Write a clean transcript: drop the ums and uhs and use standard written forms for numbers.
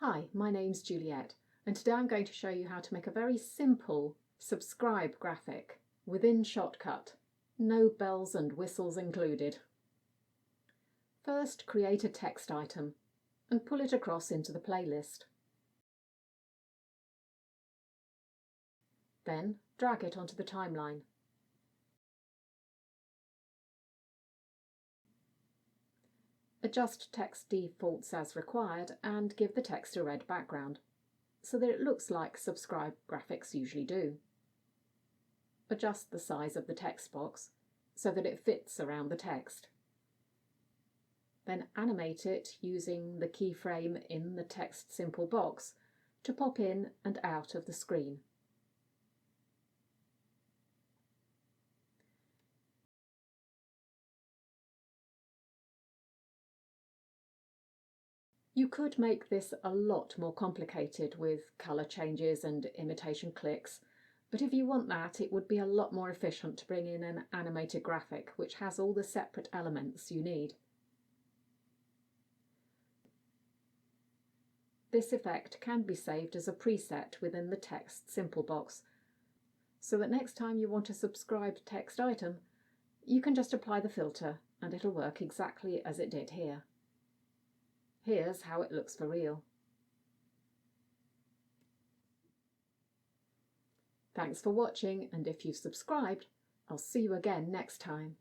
Hi, my name's Juliet, and today I'm going to show you how to make a very simple subscribe graphic within Shotcut. No bells and whistles included. First, create a text item and pull it across into the playlist. Then drag it onto the timeline. Adjust text defaults as required and give the text a red background, so that it looks like subscribe graphics usually do. Adjust the size of the text box so that it fits around the text. Then animate it using the keyframe in the text simple box to pop in and out of the screen. You could make this a lot more complicated with colour changes and imitation clicks, but if you want that, it would be a lot more efficient to bring in an animated graphic which has all the separate elements you need. This effect can be saved as a preset within the text simple box, so that next time you want a subscribed text item, you can just apply the filter and it'll work exactly as it did here. Here's how it looks for real. Thanks for watching, and if you've subscribed, I'll see you again next time.